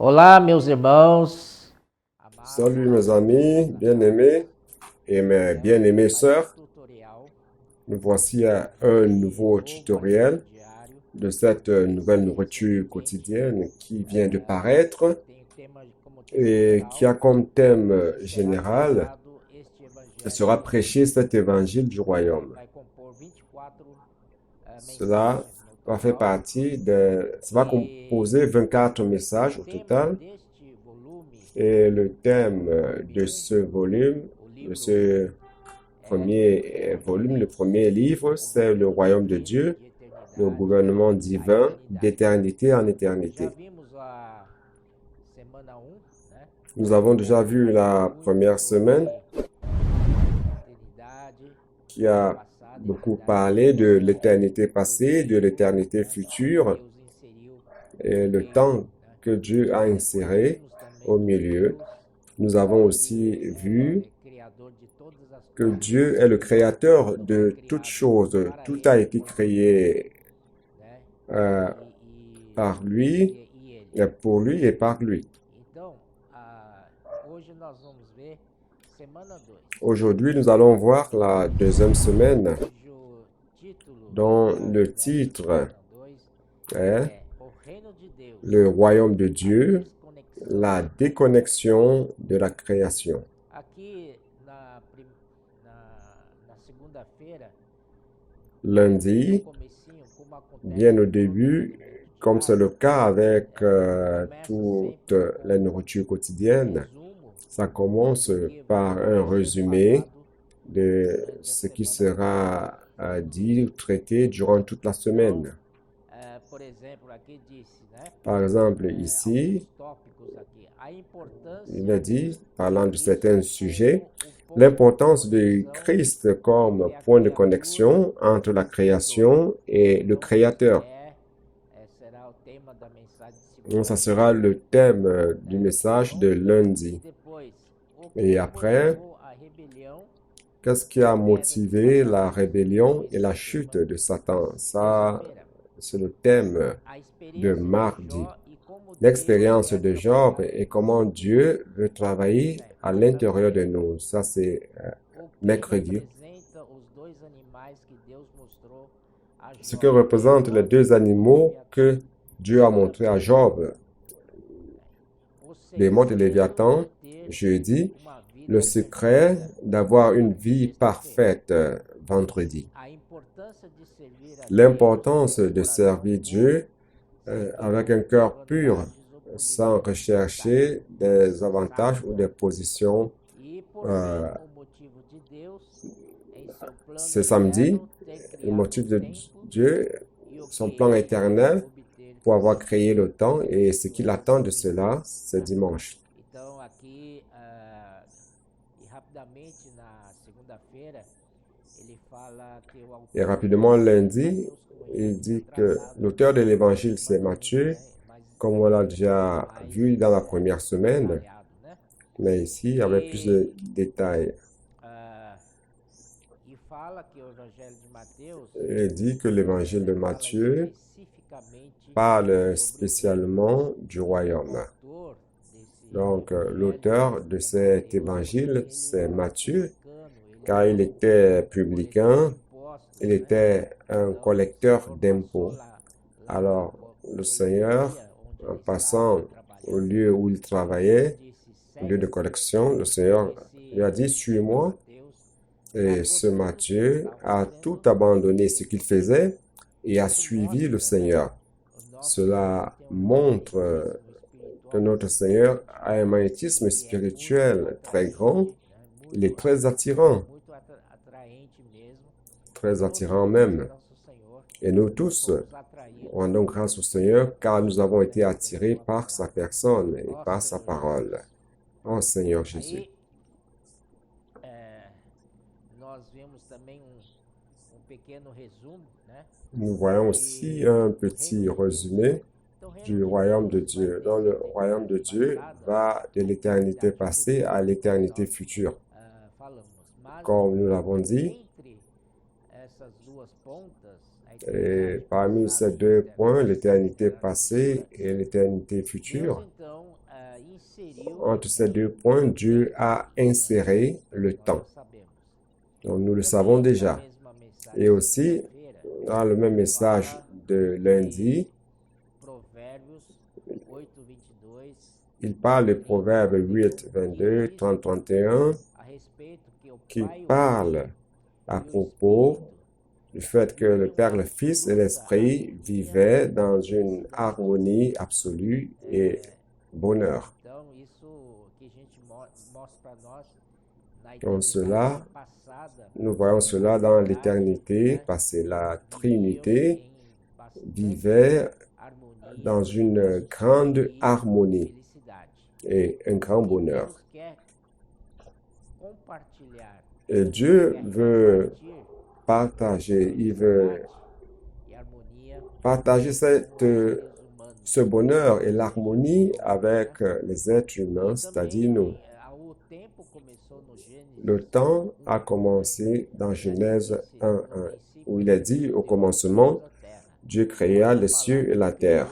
Olá, meus irmãos. Salut mes amis bien-aimés et mes bien-aimées sœurs. Nous voici à un nouveau tutoriel de cette nouvelle nourriture quotidienne qui vient de paraître et qui a comme thème général sera prêcher cet évangile du royaume. Cela va faire partie ça va composer 24 messages au total. Et le thème de ce volume, de ce premier volume, le premier livre, c'est le royaume de Dieu, le gouvernement divin d'éternité en éternité. Nous avons déjà vu la première semaine qui a beaucoup parlé de l'éternité passée, de l'éternité future et le temps que Dieu a inséré au milieu. Nous avons aussi vu que Dieu est le créateur de toutes choses. Tout a été créé euh, par lui, pour lui et par lui. Aujourd'hui, nous allons voir la deuxième semaine dont le titre est Le royaume de Dieu, la déconnexion de la création. Lundi, bien au début, comme c'est le cas avec toute la nourriture quotidienne, ça commence par un résumé de ce qui sera dit ou traité durant toute la semaine. Par exemple, ici, il a dit, parlant de certains sujets, l'importance de Christ comme point de connexion entre la création et le Créateur. Donc, ça sera le thème du message de lundi. Et après, qu'est-ce qui a motivé la rébellion et la chute de Satan? Ça, c'est le thème de mardi. L'expérience de Job et comment Dieu veut travailler à l'intérieur de nous. Ça, c'est mercredi. Ce que représentent les deux animaux que Dieu a montré à Job, les mots de Léviathan, jeudi, le secret d'avoir une vie parfaite, vendredi. L'importance de servir Dieu avec un cœur pur, sans rechercher des avantages ou des positions. C'est samedi, le motif de Dieu, son plan éternel pour avoir créé le temps et ce qu'il attend de cela, c'est dimanche. Et rapidement, lundi, il dit que l'auteur de l'évangile, c'est Matthieu, comme on l'a déjà vu dans la première semaine. Mais ici, il y avait plus de détails. Il dit que l'évangile de Matthieu parle spécialement du royaume. Donc, l'auteur de cet évangile, c'est Matthieu, car il était publicain, il était un collecteur d'impôts. Alors, le Seigneur, en passant au lieu où il travaillait, au lieu de collection, le Seigneur lui a dit, suis-moi. Et ce Matthieu a tout abandonné ce qu'il faisait et a suivi le Seigneur. Cela montre que notre Seigneur a un magnétisme spirituel très grand. Il est très attirant même. Et nous tous rendons grâce au Seigneur car nous avons été attirés par sa personne et par sa parole. Oh Seigneur Jésus. Nous voyons aussi un petit résumé du royaume de Dieu. Dans le royaume de Dieu va de l'éternité passée à l'éternité future. Comme nous l'avons dit, et parmi ces deux points, l'éternité passée et l'éternité future, entre ces deux points, Dieu a inséré le temps. Donc, nous le savons déjà. Et aussi, dans le même message de lundi, il parle de Proverbes 8, 22, 30, 31, qui parle à propos du fait que le Père, le Fils et l'Esprit vivaient dans une harmonie absolue et bonheur. Donc cela, nous voyons cela dans l'éternité passée. La Trinité vivait dans une grande harmonie et un grand bonheur. Et Dieu veut partager, il veut partager ce bonheur et l'harmonie avec les êtres humains, c'est-à-dire nous. Le temps a commencé dans Genèse 1:1, où il est dit au commencement, Dieu créa les cieux et la terre.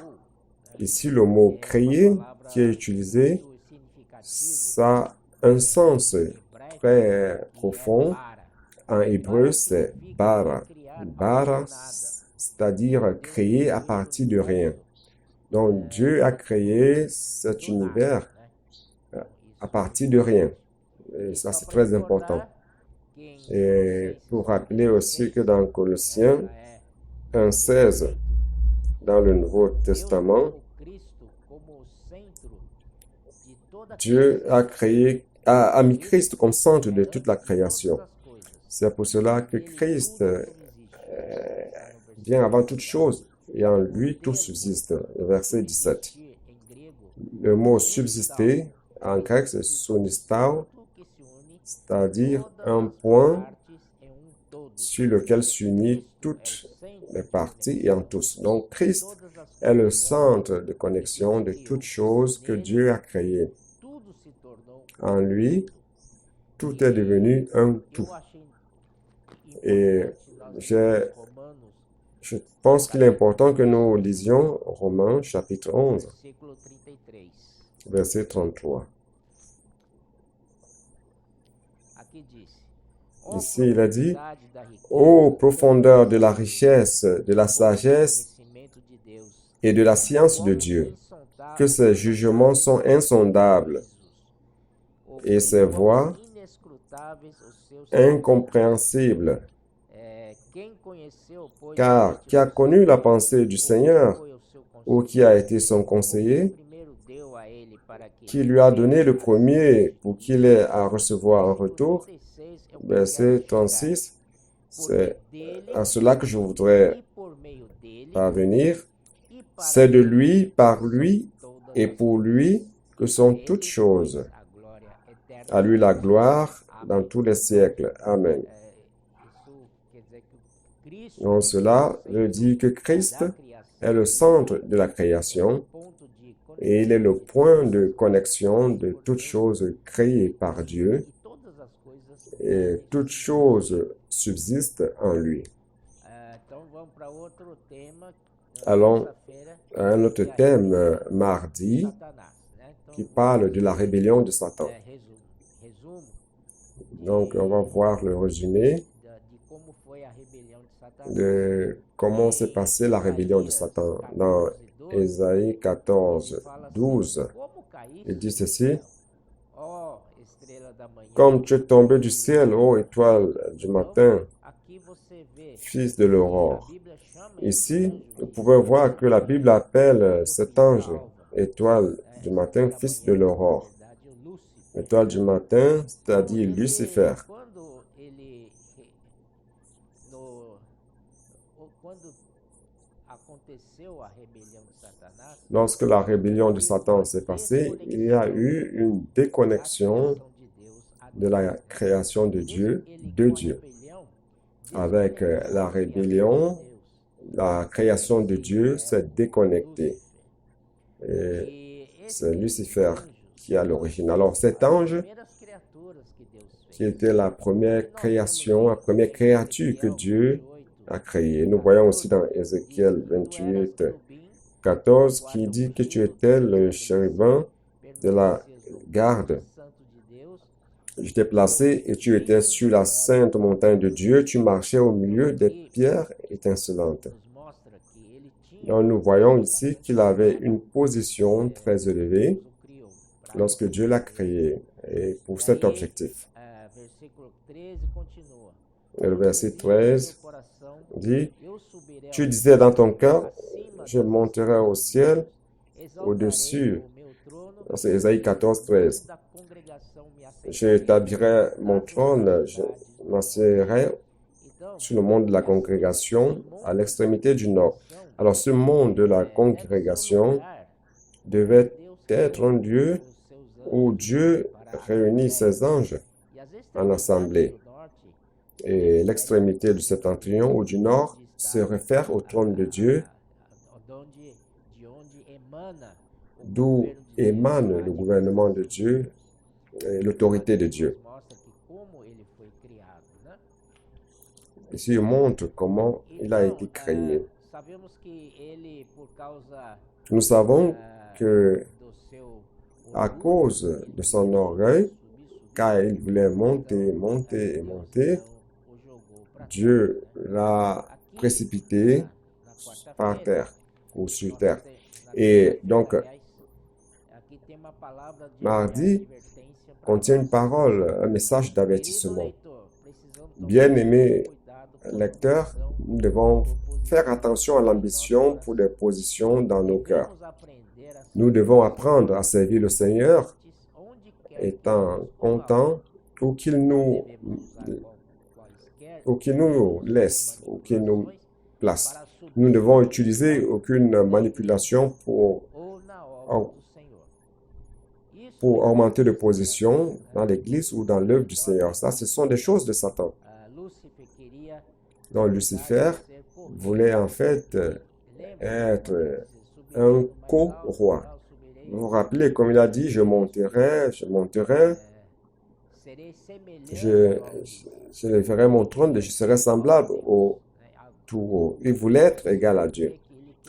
Ici, le mot créer qui est utilisé, ça a un sens très profond. En hébreu, c'est bara. Bara, c'est-à-dire créer à partir de rien. Donc, Dieu a créé cet univers à partir de rien. Et ça, c'est très important. Et pour rappeler aussi que dans Colossiens 1:16, dans le Nouveau Testament, Dieu a mis Christ comme centre de toute la création. C'est pour cela que Christ vient avant toute chose et en lui tout subsiste. Verset 17. Le mot subsister en grec c'est sonistao, c'est-à-dire un point sur lequel s'unissent toutes les parties et en tous. Donc Christ est le centre de connexion de toutes choses que Dieu a créées. En lui, tout est devenu un tout. Et je pense qu'il est important que nous lisions Romains chapitre 11, verset 33. Ici, il a dit, « Ô profondeur de la richesse, de la sagesse et de la science de Dieu, que ses jugements sont insondables et ses voies incompréhensibles. Car qui a connu la pensée du Seigneur ou qui a été son conseiller, qui lui a donné le premier pour qu'il ait à recevoir en retour. » Verset 36, c'est à cela que je voudrais parvenir. C'est de lui, par lui et pour lui que sont toutes choses. À lui la gloire dans tous les siècles. Amen. Donc cela veut dire que Christ est le centre de la création et il est le point de connexion de toutes choses créées par Dieu et toutes choses subsistent en lui. Allons à un autre thème mardi qui parle de la rébellion de Satan. Donc, on va voir le résumé de comment s'est passée la rébellion de Satan. Dans Ésaïe 14, 12, il dit ceci, « Comme tu es tombé du ciel, ô étoile du matin, fils de l'aurore. » Ici, vous pouvez voir que la Bible appelle cet ange, étoile du matin, fils de l'aurore. Étoile du matin, c'est-à-dire Lucifer. Lorsque la rébellion de Satan s'est passée, il y a eu une déconnexion de la création de Dieu. Avec la rébellion, la création de Dieu s'est déconnectée. Et c'est Lucifer qui a l'origine. Alors cet ange, qui était la première création, la première créature que Dieu a créée. Nous voyons aussi dans Ézéchiel 28, 14, qui dit que tu étais le chérubin de la Garde, je t'ai placé et tu étais sur la sainte montagne de Dieu, tu marchais au milieu des pierres étincelantes. Donc nous voyons ici qu'il avait une position très élevée lorsque Dieu l'a créé et pour cet objectif. Et le verset 13 dit, tu disais dans ton cœur, je monterai au ciel au-dessus. C'est Ésaïe 14, 13. J'établirai mon trône, je m'assiérai sur le monde de la congrégation à l'extrémité du nord. Alors ce monde de la congrégation devait être un lieu où Dieu réunit ses anges en assemblée. Et l'extrémité du septentrion ou du nord se réfère au trône de Dieu, d'où émane le gouvernement de Dieu et l'autorité de Dieu. Ici, il montre comment il a été créé. Nous savons que à cause de son orgueil, car il voulait monter, monter et monter, Dieu l'a précipité par terre ou sur terre. Et donc, mardi contient une parole, un message d'avertissement. Bien-aimés lecteurs, nous devons faire attention à l'ambition pour des positions dans nos cœurs. Nous devons apprendre à servir le Seigneur, étant contents où qu'il nous laisse, où qu'il nous place. Nous ne devons utiliser aucune manipulation pour augmenter de position dans l'Église ou dans l'œuvre du Seigneur. Ça, ce sont des choses de Satan. Donc, Lucifer voulait en fait être un co-roi. Vous vous rappelez, comme il a dit, je monterai, je lèverai mon trône et je serai semblable au tout. Il voulait être égal à Dieu.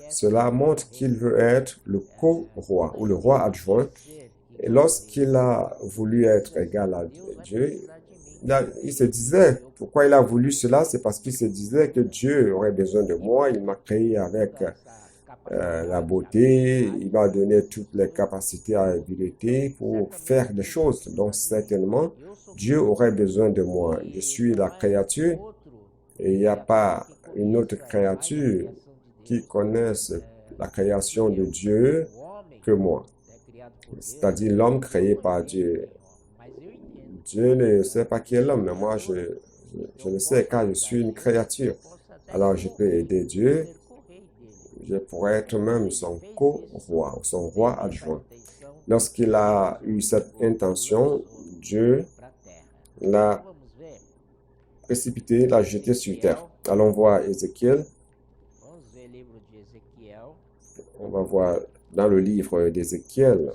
Cela montre qu'il veut être le co-roi ou le roi adjoint. Et lorsqu'il a voulu être égal à Dieu, il se disait, pourquoi il a voulu cela? C'est parce qu'il se disait que Dieu aurait besoin de moi. Il m'a créé avec la beauté, il m'a donné toutes les capacités et habiletés pour faire des choses. Donc certainement, Dieu aurait besoin de moi. Je suis la créature et il n'y a pas une autre créature qui connaisse la création de Dieu que moi. C'est-à-dire l'homme créé par Dieu. Dieu ne sait pas qui est l'homme, mais moi je le sais car je suis une créature. Alors je peux aider Dieu. Je pourrais être même son co-roi, son roi adjoint. Lorsqu'il a eu cette intention, Dieu l'a précipité, l'a jeté sur terre. Allons voir Ézéchiel. On va voir dans le livre d'Ézéchiel,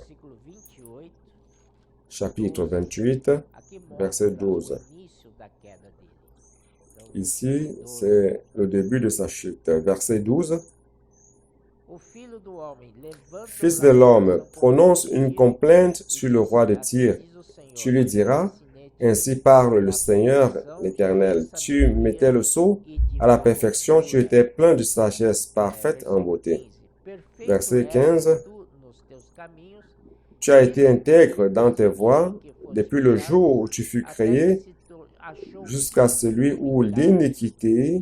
chapitre 28, verset 12. Ici, c'est le début de sa chute. Verset 12. Fils de l'homme, prononce une complainte sur le roi de Tyr. Tu lui diras, ainsi parle le Seigneur l'Éternel. Tu mettais le sceau à la perfection, tu étais plein de sagesse parfaite en beauté. Verset 15. Tu as été intègre dans tes voies depuis le jour où tu fus créé jusqu'à celui où l'iniquité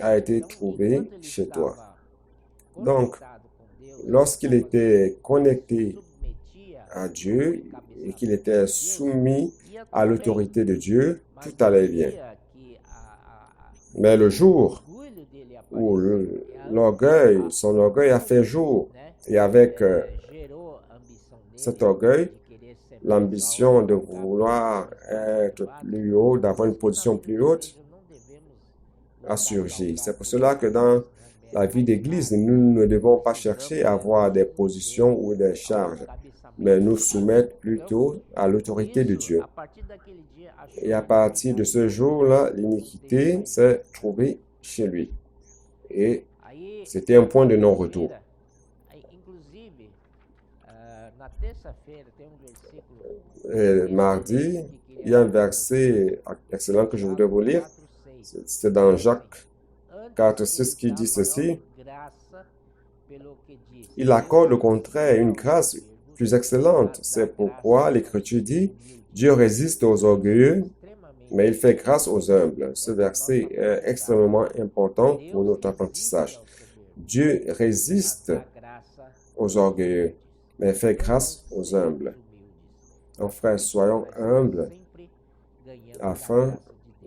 a été trouvée chez toi. Donc, lorsqu'il était connecté à Dieu et qu'il était soumis à l'autorité de Dieu, tout allait bien. Mais le jour où son orgueil a fait jour, et avec cet orgueil, l'ambition de vouloir être plus haut, d'avoir une position plus haute, a surgi. C'est pour cela que dans la vie d'Église, nous ne devons pas chercher à avoir des positions ou des charges, mais nous soumettre plutôt à l'autorité de Dieu. Et à partir de ce jour-là, l'iniquité s'est trouvée chez lui. Et c'était un point de non-retour. Et mardi, il y a un verset excellent que je voudrais vous lire. C'est dans Jacques 4:6 qui dit ceci. Il accorde au contraire une grâce plus excellente. C'est pourquoi l'Écriture dit, Dieu résiste aux orgueilleux, mais il fait grâce aux humbles. Ce verset est extrêmement important pour notre apprentissage. Dieu résiste aux orgueilleux, mais fait grâce aux humbles. Donc, frères, soyons humbles afin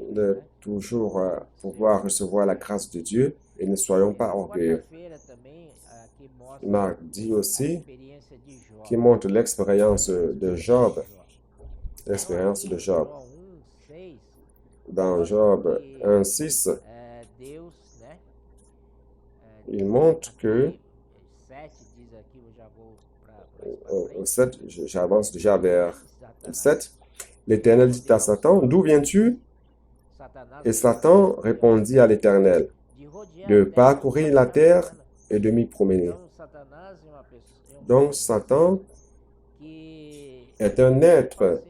de toujours pouvoir recevoir la grâce de Dieu et ne soyons pas orgueilleux. Marc dit aussi qui montre l'expérience de Job. L'expérience de Job. Dans Job 1:6, il montre que au 7, j'avance déjà vers 7, l'Éternel dit à Satan, d'où viens-tu? Et Satan répondit à l'Éternel, de parcourir la terre et de m'y promener. Donc Satan est un être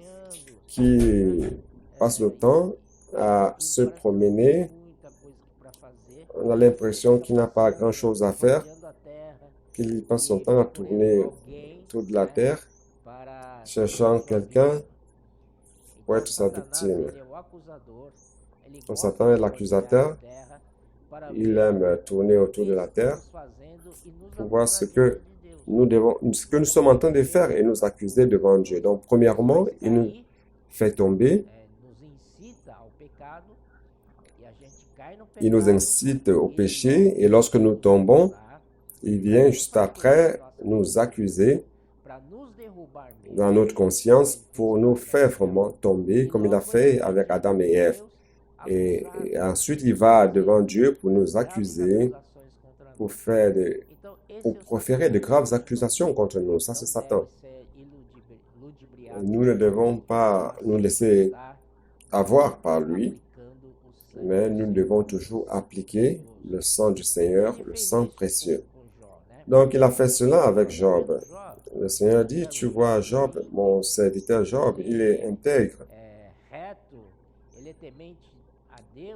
qui passe le temps à se promener. On a l'impression qu'il n'a pas grand-chose à faire, qu'il passe son temps à tourner autour de la terre, cherchant quelqu'un pour être sa victime. Donc Satan est l'accusateur. Il aime tourner autour de la terre pour voir ce que nous sommes en train de faire et nous accuser devant Dieu. Donc, premièrement, il nous fait tomber. Il nous incite au péché et lorsque nous tombons, il vient juste après nous accuser dans notre conscience pour nous faire vraiment tomber comme il a fait avec Adam et Ève. Et ensuite, il va devant Dieu pour nous accuser, pour proférer de graves accusations contre nous. Ça, c'est Satan. Nous ne devons pas nous laisser avoir par lui, mais nous devons toujours appliquer le sang du Seigneur, le sang précieux. Donc, il a fait cela avec Job. Le Seigneur dit, tu vois, Job, mon serviteur Job, il est intègre.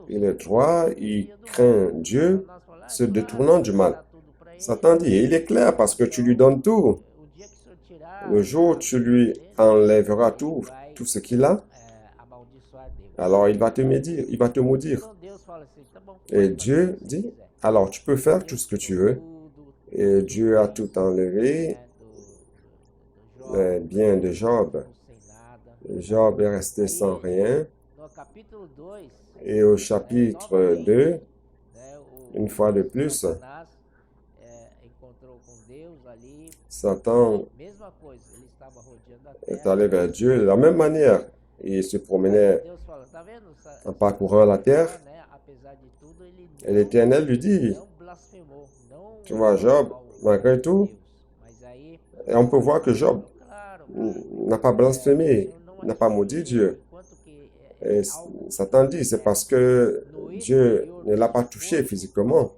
Il est droit, il craint Dieu, se détournant du mal. Satan dit, il est clair parce que tu lui donnes tout. Le jour où tu lui enlèveras tout ce qu'il a, alors il va te maudire. Et Dieu dit, alors tu peux faire tout ce que tu veux. Et Dieu a tout enlevé, les biens de Job. Job est resté sans rien. Et au chapitre 2, une fois de plus, Satan est allé vers Dieu de la même manière. Il se promenait en parcourant la terre. Et l'Éternel lui dit, tu vois, Job, malgré tout, et on peut voir que Job n'a pas blasphémé, n'a pas maudit Dieu. Et Satan dit, c'est parce que Dieu ne l'a pas touché physiquement.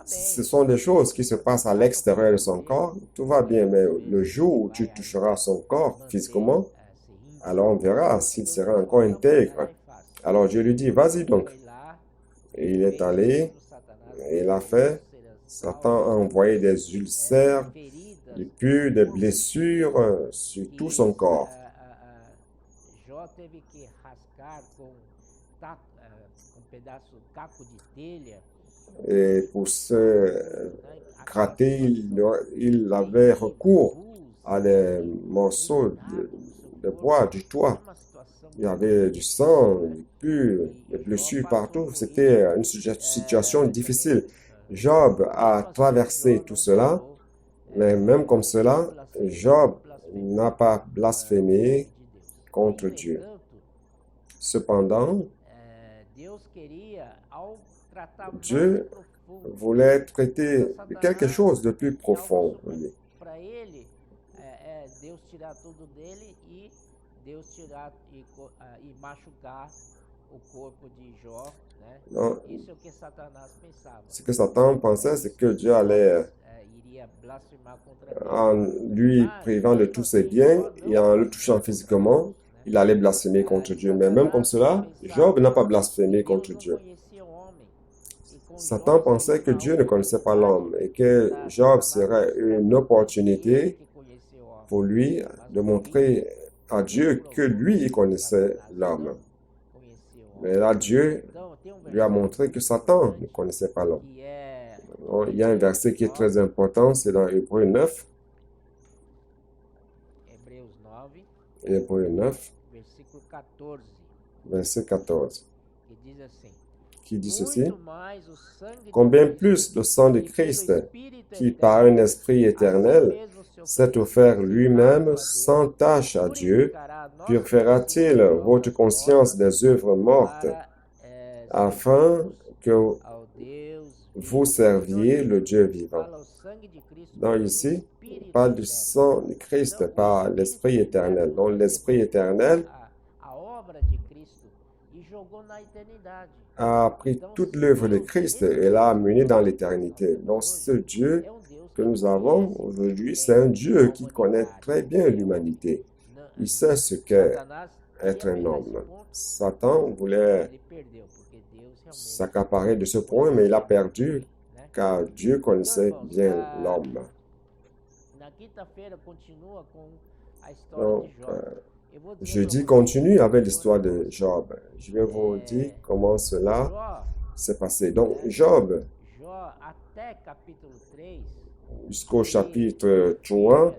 Ce sont des choses qui se passent à l'extérieur de son corps. Tout va bien, mais le jour où tu toucheras son corps physiquement, alors on verra s'il sera encore intègre. Alors Dieu lui dit, vas-y donc. Et il est allé, et il a fait. Satan a envoyé des ulcères, des pus, des blessures sur tout son corps. Et pour se gratter, il avait recours à des morceaux de bois du toit. Il y avait du sang, du pus, des blessures partout. C'était une situation difficile. Job a traversé tout cela, mais même comme cela, Job n'a pas blasphémé contre Dieu. Cependant, Dieu voulait traiter de quelque chose de plus profond. Donc, ce que Satan pensait, c'est que Dieu allait, en lui privant de tous ses biens et en le touchant physiquement, il allait blasphémer contre Dieu. Mais même comme cela, Job n'a pas blasphémé contre Dieu. Satan pensait que Dieu ne connaissait pas l'homme et que Job serait une opportunité pour lui de montrer à Dieu que lui, il connaissait l'homme. Mais là, Dieu lui a montré que Satan ne connaissait pas l'homme. Il y a un verset qui est très important, c'est dans Hébreux 9. Hébreux 9, verset 14, qui dit ceci. Combien plus le sang de Christ, qui par un esprit éternel s'est offert lui-même sans tâche à Dieu, purifiera-t-il votre conscience des œuvres mortes, afin que vous serviez le Dieu vivant. Donc ici, on parle du sang de Christ par l'Esprit éternel. Donc l'Esprit éternel a pris toute l'œuvre de Christ et l'a amené dans l'éternité. Donc ce Dieu que nous avons aujourd'hui, c'est un Dieu qui connaît très bien l'humanité. Il sait ce qu'est être un homme. Satan voulait s'accaparer de ce point, mais il a perdu car Dieu connaissait bien l'homme. Donc, jeudi continue avec l'histoire de Job. Je vais vous dire comment cela s'est passé. Donc, Job, jusqu'au chapitre 3,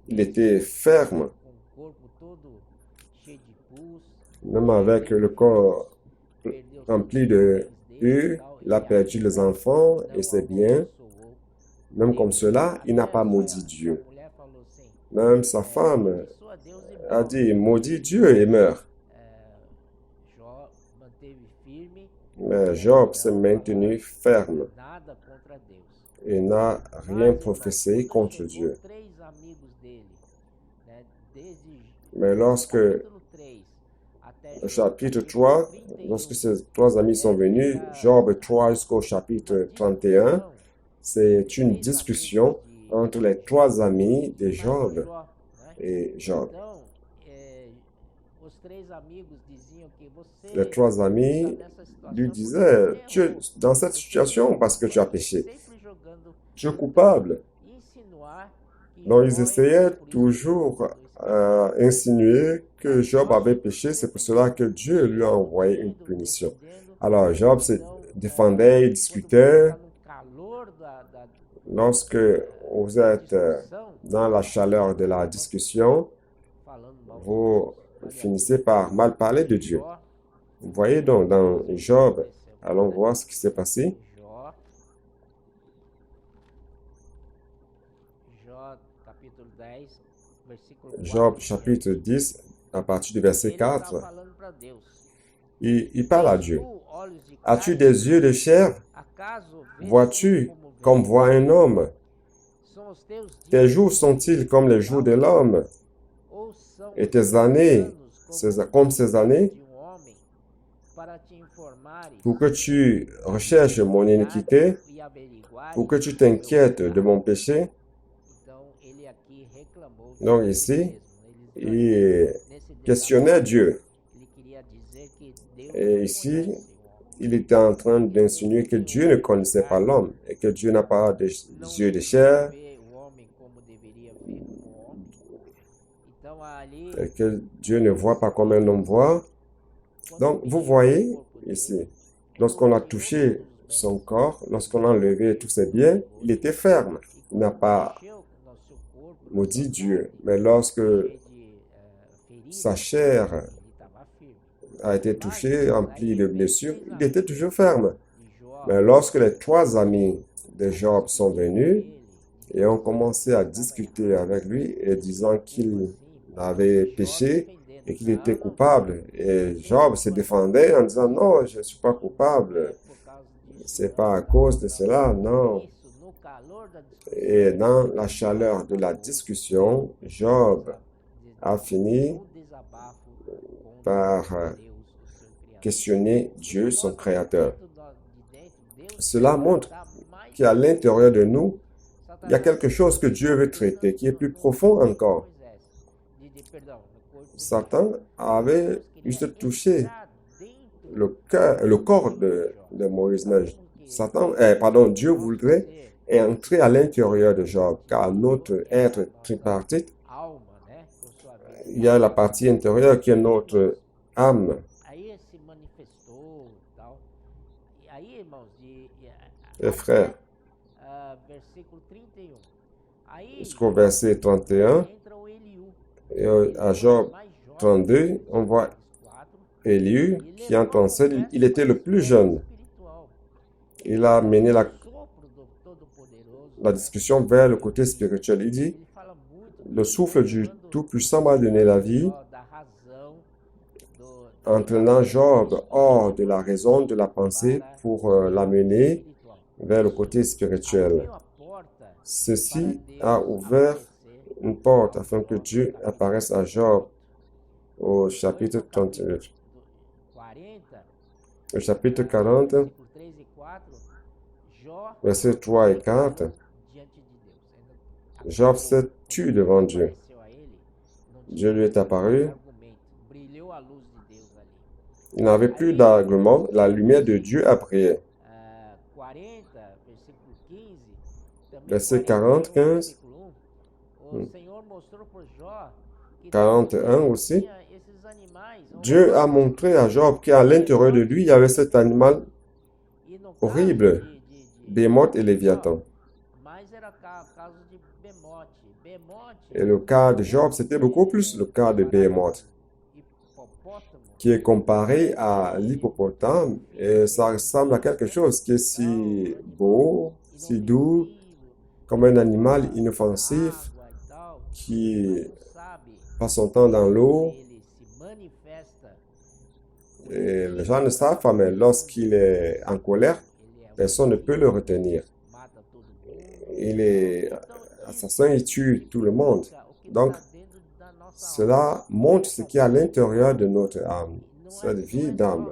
il était ferme, même avec le corps rempli de eux, il a perdu les enfants et ses biens. Même comme cela, il n'a pas maudit Dieu. Même sa femme a dit, maudit Dieu et meurt. Mais Job s'est maintenu ferme et n'a rien professé contre Dieu. Mais lorsque, au chapitre 3, lorsque ces trois amis sont venus, Job 3 jusqu'au chapitre 31, c'est une discussion entre les trois amis de Job et Job. Les trois amis lui disaient, tu es dans cette situation parce que tu as péché. Tu es coupable. Donc ils essayaient toujours à insinuer que Job avait péché, c'est pour cela que Dieu lui a envoyé une punition. Alors Job se défendait, il discutait. Lorsque vous êtes dans la chaleur de la discussion, vous finissez par mal parler de Dieu. Vous voyez donc dans Job, allons voir ce qui s'est passé. Job chapitre 10, à partir du verset 4, il parle à Dieu. As-tu des yeux de chair? Vois-tu comme voit un homme? Tes jours sont-ils comme les jours de l'homme? Et tes années comme ses années? Pour que tu recherches mon iniquité, pour que tu t'inquiètes de mon péché. Donc ici, il questionnait Dieu. Et ici, il était en train d'insinuer que Dieu ne connaissait pas l'homme et que Dieu n'a pas des yeux de chair et que Dieu ne voit pas comme un homme voit. Donc, vous voyez ici, lorsqu'on a touché son corps, lorsqu'on a enlevé tous ses biens, il était ferme. Il n'a pas maudit Dieu. Mais lorsque sa chair a été touchée, remplie de blessures, il était toujours ferme. Mais lorsque les trois amis de Job sont venus et ont commencé à discuter avec lui et disant qu'il avait péché et qu'il était coupable, et Job se défendait en disant non, je ne suis pas coupable, c'est pas à cause de cela, non. Et dans la chaleur de la discussion, Job a fini par questionner Dieu, son Créateur. Cela montre qu'à l'intérieur de nous, il y a quelque chose que Dieu veut traiter, qui est plus profond encore. Satan avait juste touché le corps de Moïse. Mais Dieu voudrait entrer à l'intérieur de Job, car notre être tripartite, il y a la partie intérieure qui est notre âme. Et frères, jusqu'au verset 31, et à Job 32, on voit Élie qui entre en scène. Il était le plus jeune. Il a mené la discussion vers le côté spirituel. Il dit, le souffle du Tout-Puissant m'a donné la vie, entraînant Job hors de la raison, de la pensée, pour l'amener vers le côté spirituel. Ceci a ouvert une porte afin que Dieu apparaisse à Job au chapitre 38. Au chapitre 40, versets 3 et 4, Job s'est tué devant Dieu. Dieu lui est apparu. Il n'avait plus d'argument. La lumière de Dieu a brillé. Verset 40, 15. 41 aussi. Dieu a montré à Job qu'à l'intérieur de lui, il y avait cet animal horrible, Bémoth et Léviathan. Et le cas de Job, c'était beaucoup plus le cas de Bémoth, qui est comparé à l'hippopotame, et ça ressemble à quelque chose qui est si beau, si doux, comme un animal inoffensif qui passe son temps dans l'eau. Et les gens ne savent pas, mais lorsqu'il est en colère, personne ne peut le retenir. Il est assassin, il tue tout le monde. Donc, cela montre ce qui est à l'intérieur de notre âme, cette vie d'âme.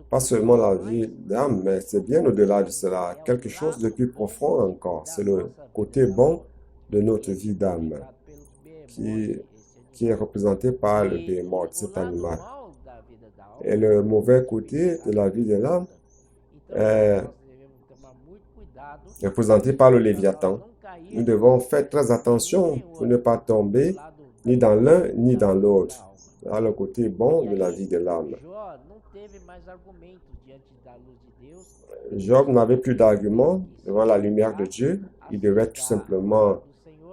Pas seulement la vie d'âme, mais c'est bien au-delà de cela, quelque chose de plus profond encore. C'est le côté bon de notre vie d'âme, qui est représenté par le bémoth, cet animal. Et le mauvais côté de la vie de l'âme est représenté par le Léviathan. Nous devons faire très attention pour ne pas tomber ni dans l'un ni dans l'autre. Dans le côté bon de la vie de l'âme. Job n'avait plus d'arguments devant la lumière de Dieu. Il devait tout simplement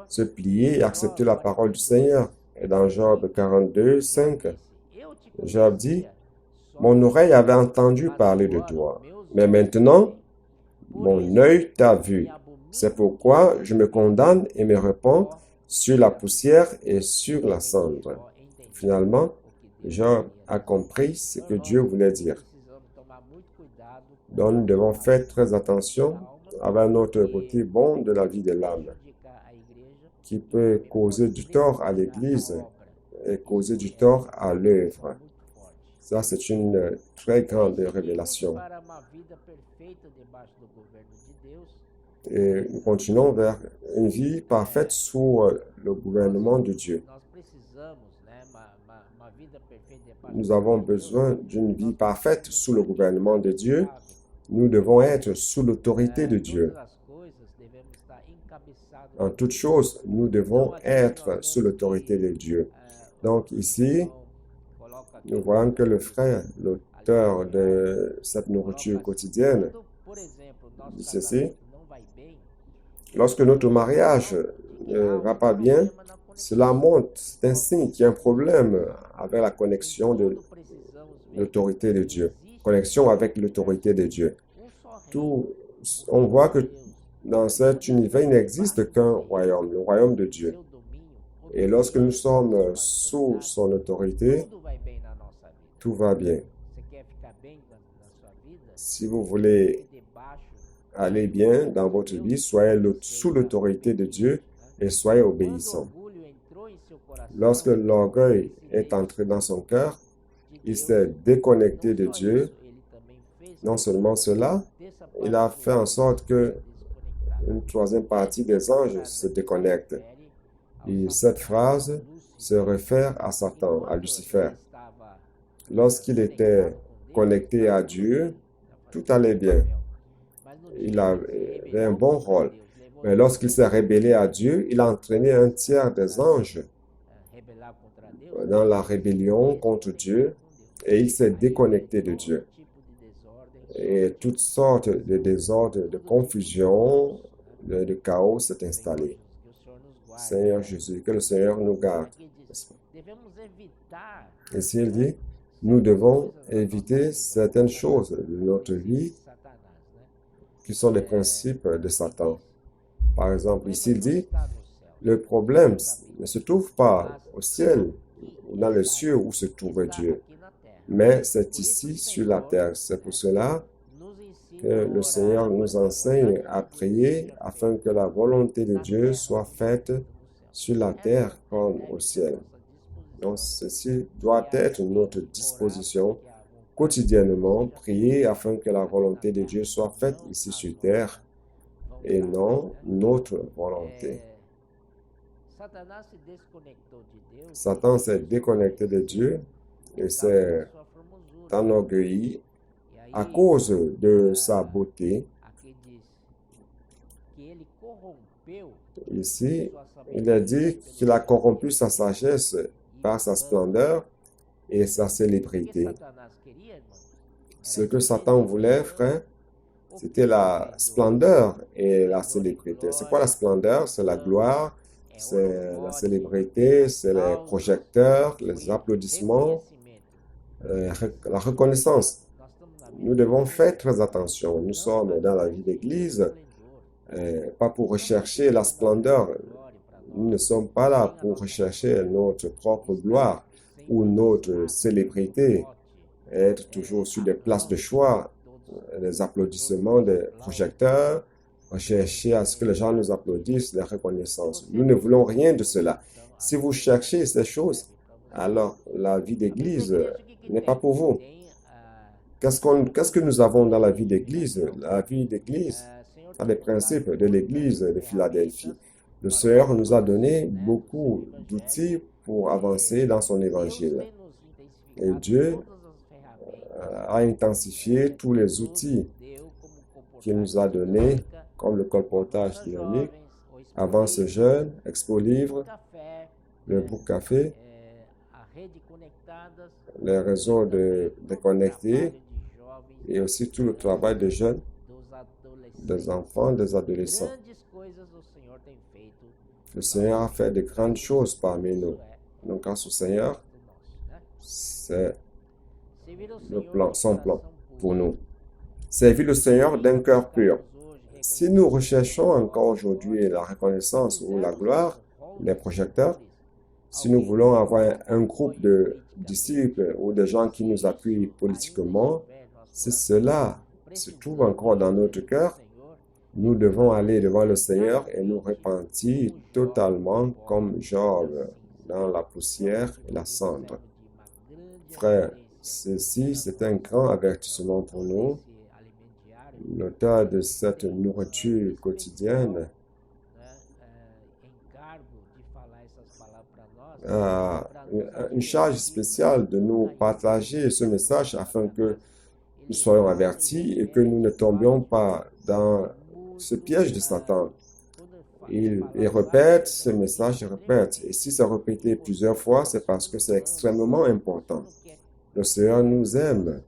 se plier et accepter la parole du Seigneur. Et dans Job 42, 5, Job dit, « Mon oreille avait entendu parler de toi, mais maintenant, mon œil t'a vu. C'est pourquoi je me condamne et me repens sur la poussière et sur la cendre. » Finalement, Job a compris ce que Dieu voulait dire. Donc, nous devons faire très attention avec notre côté bon de la vie de l'âme, qui peut causer du tort à l'Église et causer du tort à l'œuvre. Ça, c'est une très grande révélation. Et nous continuons vers une vie parfaite sous le gouvernement de Dieu. Nous avons besoin d'une vie parfaite sous le gouvernement de Dieu. Nous devons être sous l'autorité de Dieu. En toutes choses, nous devons être sous l'autorité de Dieu. Donc ici, nous voyons que le frère, l'auteur de cette nourriture quotidienne, dit ceci. Lorsque notre mariage ne va pas bien, cela montre, c'est un signe qu'il y a un problème avec la connexion de l'autorité de Dieu. Connexion avec l'autorité de Dieu. On voit que dans cet univers, il n'existe qu'un royaume, le royaume de Dieu. Et lorsque nous sommes sous son autorité, tout va bien. Si vous voulez aller bien dans votre vie, soyez sous l'autorité de Dieu et soyez obéissants. Lorsque l'orgueil est entré dans son cœur, il s'est déconnecté de Dieu. Non seulement cela, il a fait en sorte que une troisième partie des anges se déconnecte. Et cette phrase se réfère à Satan, à Lucifer. Lorsqu'il était connecté à Dieu, tout allait bien. Il avait un bon rôle. Mais lorsqu'il s'est rébellé à Dieu, il a entraîné un tiers des anges dans la rébellion contre Dieu et il s'est déconnecté de Dieu. Et toutes sortes de désordres, de confusion, de chaos s'est installé. Seigneur Jésus, que le Seigneur nous garde. Et s'il dit, nous devons éviter certaines choses de notre vie qui sont les principes de Satan. Par exemple, ici il dit, le problème ne se trouve pas au ciel ou dans les cieux où se trouve Dieu, mais c'est ici sur la terre. C'est pour cela que le Seigneur nous enseigne à prier afin que la volonté de Dieu soit faite sur la terre comme au ciel. Donc, ceci doit être notre disposition quotidiennement, prier afin que la volonté de Dieu soit faite ici sur terre et non notre volonté. Satan s'est déconnecté de Dieu et s'est enorgueilli à cause de sa beauté. Ici, il est dit qu'il a corrompu sa sagesse par sa splendeur et sa célébrité. Ce que Satan voulait, frère, c'était la splendeur et la célébrité. C'est quoi la splendeur? C'est la gloire, c'est la célébrité, c'est les projecteurs, les applaudissements, la reconnaissance. Nous devons faire très attention. Nous sommes dans la vie d'Église, pas pour rechercher la splendeur. Nous ne sommes pas là pour rechercher notre propre gloire ou notre célébrité, être toujours sur des places de choix, les applaudissements des projecteurs, rechercher à ce que les gens nous applaudissent, la reconnaissance. Nous ne voulons rien de cela. Si vous cherchez ces choses, alors la vie d'Église n'est pas pour vous. Qu'est-ce que nous avons dans la vie d'Église? La vie d'Église a les principes de l'Église de Philadelphie. Le Seigneur nous a donné beaucoup d'outils pour avancer dans son évangile. Et Dieu a intensifié tous les outils qu'il nous a donnés, comme le colportage dynamique, Avance Jeune, Expo Livre, le Book Café, les réseaux de connectés et aussi tout le travail des jeunes, des enfants, des adolescents. Le Seigneur a fait de grandes choses parmi nous. Donc, grâce au Seigneur, c'est son plan pour nous. Servir le Seigneur d'un cœur pur. Si nous recherchons encore aujourd'hui la reconnaissance ou la gloire, les projecteurs, si nous voulons avoir un groupe de disciples ou de gens qui nous appuient politiquement, si cela se trouve encore dans notre cœur, nous devons aller devant le Seigneur et nous repentir totalement comme Job dans la poussière et la cendre. Frère, ceci, c'est un grand avertissement pour nous. L'auteur de cette nourriture quotidienne a une charge spéciale de nous partager ce message afin que nous soyons avertis et que nous ne tombions pas dans ce piège de Satan. Il répète ce message, il répète. Et si c'est répété plusieurs fois, c'est parce que c'est extrêmement important. Le Seigneur nous aime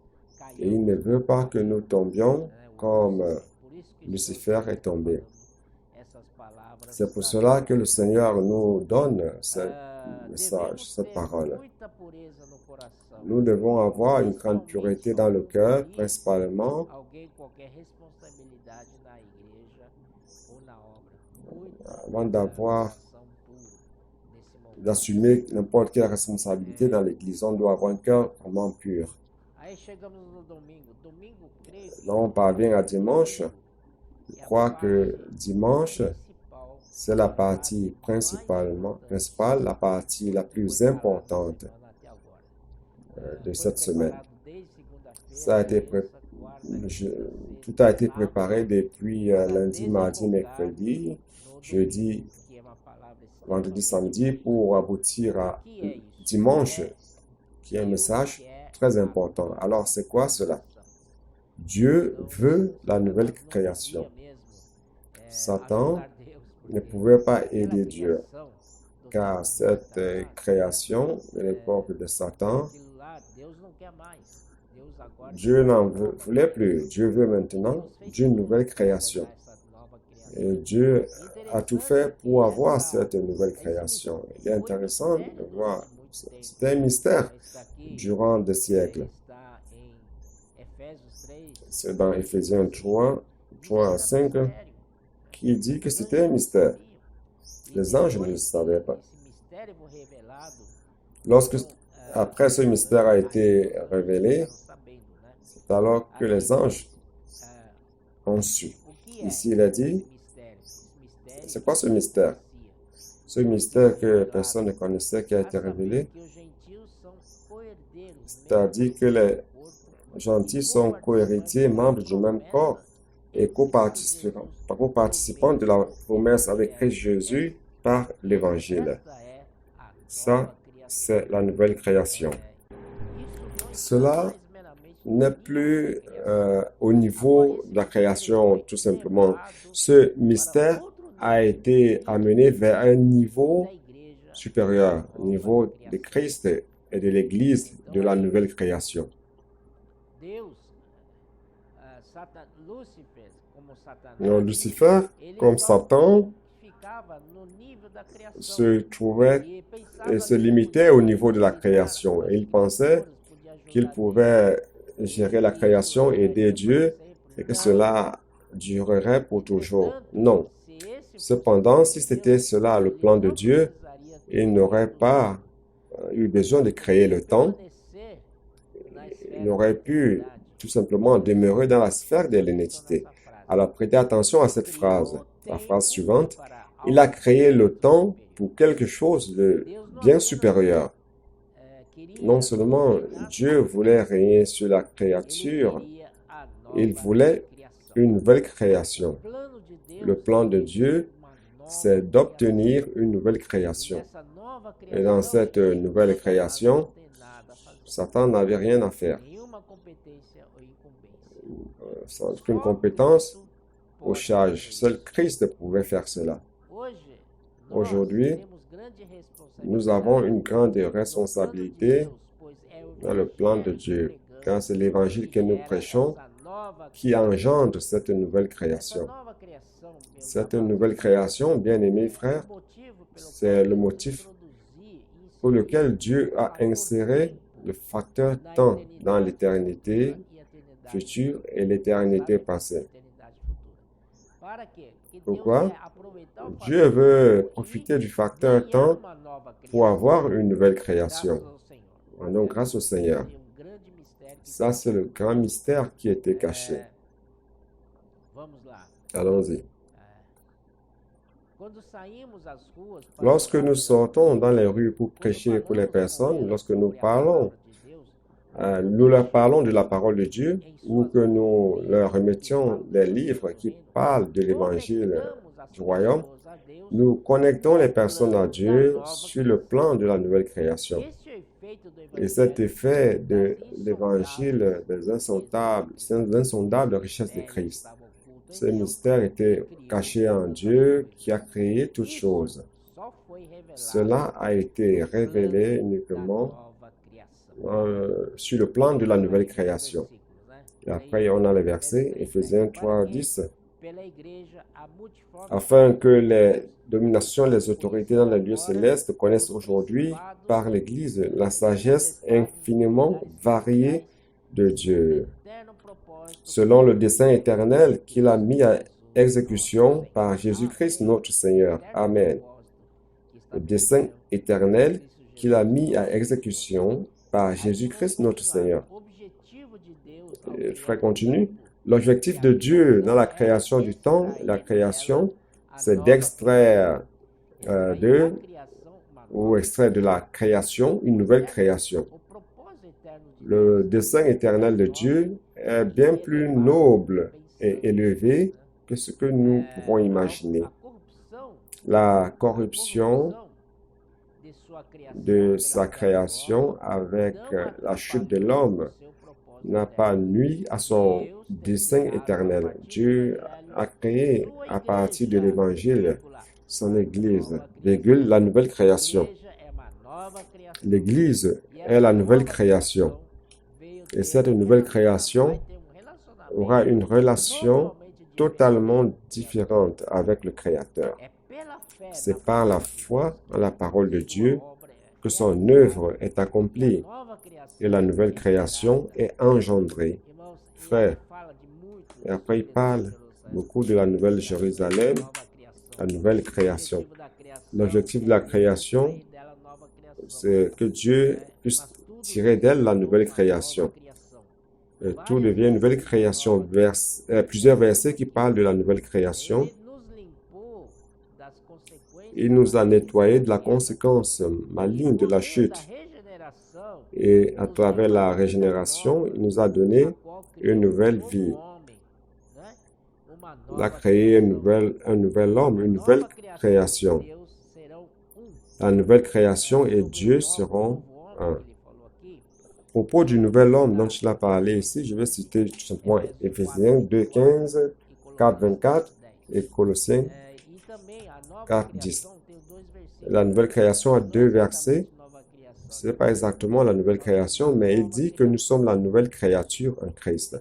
et il ne veut pas que nous tombions comme Lucifer est tombé. C'est pour cela que le Seigneur nous donne ce message, cette parole. Nous devons avoir une grande pureté dans le cœur, principalement avant d'assumer n'importe quelle responsabilité dans l'Église. On doit avoir un cœur vraiment pur. Là, on parvient à dimanche. Je crois que dimanche, c'est la partie principale, la partie la plus importante de cette semaine. Tout a été préparé depuis lundi, mardi, mercredi, jeudi, vendredi, samedi pour aboutir à dimanche, qui est un message très important. Alors, c'est quoi cela? Dieu veut la nouvelle création. Satan ne pouvait pas aider Dieu, car cette création de l'époque de Satan, Dieu n'en voulait plus. Dieu veut maintenant d'une nouvelle création. Et Dieu a tout fait pour avoir cette nouvelle création. Il est intéressant de voir. C'était un mystère durant des siècles. C'est dans Éphésiens 3 à 5, qui dit que c'était un mystère. Les anges ne le savaient pas. Après ce mystère a été révélé, c'est alors que les anges ont su. Ici, il a dit, c'est quoi ce mystère? Ce mystère que personne ne connaissait qui a été révélé, c'est-à-dire que les gentils sont co-héritiers, membres du même corps et co-participants de la promesse avec Christ Jésus par l'Évangile. Ça, c'est la nouvelle création. Cela n'est plus au niveau de la création, tout simplement. Ce mystère a été amené vers un niveau supérieur, au niveau de Christ et de l'Église de la nouvelle création. Non, Lucifer, comme Satan, se trouvait et se limitait au niveau de la création. Et il pensait qu'il pouvait gérer la création, aider Dieu, et que cela durerait pour toujours. Non. Cependant, si c'était cela le plan de Dieu, il n'aurait pas eu besoin de créer le temps. Il aurait pu tout simplement demeurer dans la sphère de l'unité. Alors, prêtez attention à cette phrase. La phrase suivante, il a créé le temps pour quelque chose de bien supérieur. Non seulement Dieu voulait régner sur la créature, il voulait une nouvelle création. Le plan de Dieu, c'est d'obtenir une nouvelle création. Et dans cette nouvelle création, Satan n'avait rien à faire. Sans aucune compétence ou charge. Seul Christ pouvait faire cela. Aujourd'hui, nous avons une grande responsabilité dans le plan de Dieu, car c'est l'évangile que nous prêchons qui engendre cette nouvelle création. Cette nouvelle création, bien-aimés frères, c'est le motif pour lequel Dieu a inséré le facteur temps dans l'éternité future et l'éternité passée. Pourquoi? Dieu veut profiter du facteur temps pour avoir une nouvelle création. Donc, grâce au Seigneur. Ça, c'est le grand mystère qui était caché. Allons-y. Lorsque nous sortons dans les rues pour prêcher pour les personnes, lorsque nous leur parlons de la parole de Dieu ou que nous leur remettions des livres qui parlent de l'évangile du royaume, nous connectons les personnes à Dieu sur le plan de la nouvelle création. Et cet effet de l'évangile des insondables richesses de Christ. Ce mystère était caché en Dieu qui a créé toutes choses. Cela a été révélé uniquement sur le plan de la nouvelle création. Et après, on a le verset, Éphésiens 3, 10. Afin que les dominations, les autorités dans les lieux célestes connaissent aujourd'hui par l'Église la sagesse infiniment variée de Dieu, selon le dessein éternel qu'il a mis à exécution par Jésus-Christ notre Seigneur. Amen. Le dessein éternel qu'il a mis à exécution par Jésus-Christ notre Seigneur. Le frère continue. L'objectif de Dieu dans la création du temps, la création, c'est d'extraire extraire de la création une nouvelle création. Le dessein éternel de Dieu est bien plus noble et élevé que ce que nous pouvons imaginer. La corruption de sa création avec la chute de l'homme n'a pas nui à son dessein éternel. Dieu a créé à partir de l'Évangile son Église, la nouvelle création. L'Église est la nouvelle création. Et cette nouvelle création aura une relation totalement différente avec le Créateur. C'est par la foi en la parole de Dieu que son œuvre est accomplie et la nouvelle création est engendrée. Frère, et après il parle beaucoup de la nouvelle Jérusalem, la nouvelle création. L'objectif de la création, c'est que Dieu puisse tirer d'elle la nouvelle création. Tout devient nouvelle création. Plusieurs versets qui parlent de la nouvelle création. Il nous a nettoyés de la conséquence maligne de la chute. Et à travers la régénération, il nous a donné une nouvelle vie. Il a créé un nouvel homme, une nouvelle création. La nouvelle création et Dieu seront un. À propos du nouvel homme dont il a parlé ici, je vais citer tout simplement Éphésiens 2:15, 4:24 et Colossiens 4:10. La nouvelle création a deux versets. Ce n'est pas exactement la nouvelle création, mais il dit que nous sommes la nouvelle créature en Christ.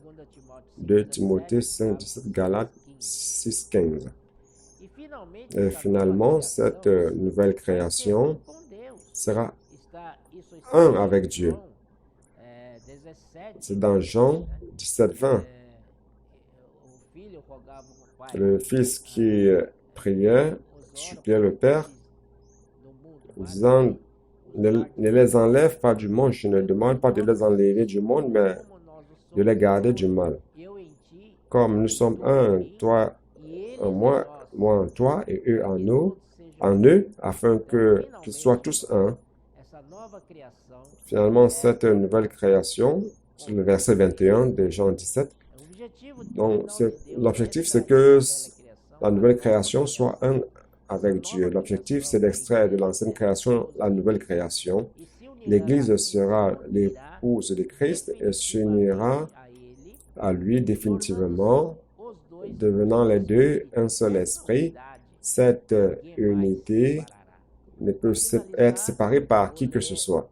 2 Timothée 5:17, Galates 6:15. Et finalement, cette nouvelle création sera un avec Dieu. C'est dans Jean 17:20. Le Fils qui priait, suppliait le Père, disant, ne les enlève pas du monde. Je ne demande pas de les enlever du monde, mais de les garder du mal. Comme nous sommes un, toi en moi, moi en toi et eux en eux, afin qu'ils soient tous un. Finalement, cette nouvelle création, c'est le verset 21 de Jean 17. Donc, l'objectif, c'est que la nouvelle création soit un avec Dieu. L'objectif, c'est d'extraire de l'ancienne création la nouvelle création. L'Église sera l'épouse de Christ et s'unira à lui définitivement, devenant les deux un seul esprit. Cette unité ne peut être séparée par qui que ce soit.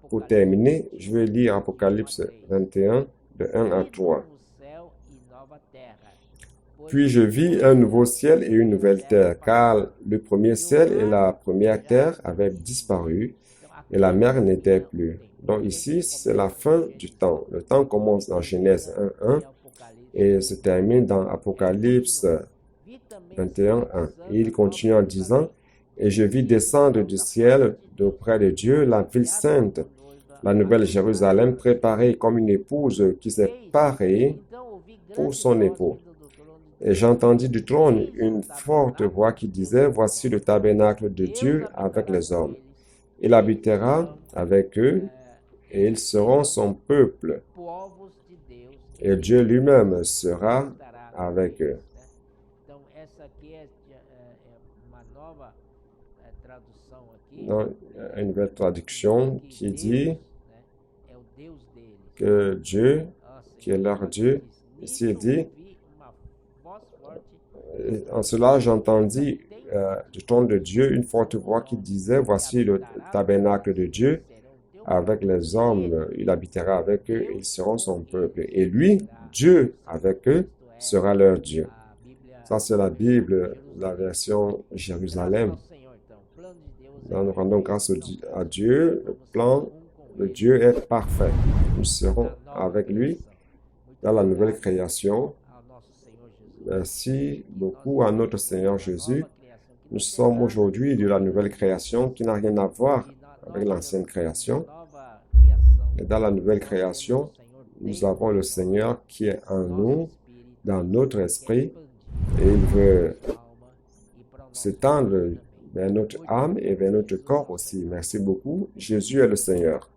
Pour terminer, je vais lire Apocalypse 21, de 1 à 3. Puis je vis un nouveau ciel et une nouvelle terre, car le premier ciel et la première terre avaient disparu, et la mer n'était plus. Donc ici, c'est la fin du temps. Le temps commence dans Genèse 1:1 et se termine dans Apocalypse 21:1. Et il continue en disant, « Et je vis descendre du ciel d'auprès de Dieu la ville sainte, la nouvelle Jérusalem préparée comme une épouse qui s'est parée pour son époux. Et j'entendis du trône une forte voix qui disait, « Voici le tabernacle de Dieu avec les hommes. Il habitera avec eux, et ils seront son peuple. Et Dieu lui-même sera avec eux. » Dans une nouvelle traduction qui dit que Dieu, qui est leur Dieu, ici il dit, en cela j'entendis du trône de Dieu une forte voix qui disait, voici le tabernacle de Dieu avec les hommes, il habitera avec eux, et ils seront son peuple. Et lui, Dieu avec eux, sera leur Dieu. Ça c'est la Bible, la version Jérusalem. Donc, nous rendons grâce à Dieu. Le plan de Dieu est parfait. Nous serons avec lui dans la nouvelle création. Merci beaucoup à notre Seigneur Jésus. Nous sommes aujourd'hui de la nouvelle création qui n'a rien à voir avec l'ancienne création. Et dans la nouvelle création, nous avons le Seigneur qui est en nous, dans notre esprit, et il veut s'étendre vers notre âme et vers notre corps aussi. Merci beaucoup. Jésus est le Seigneur.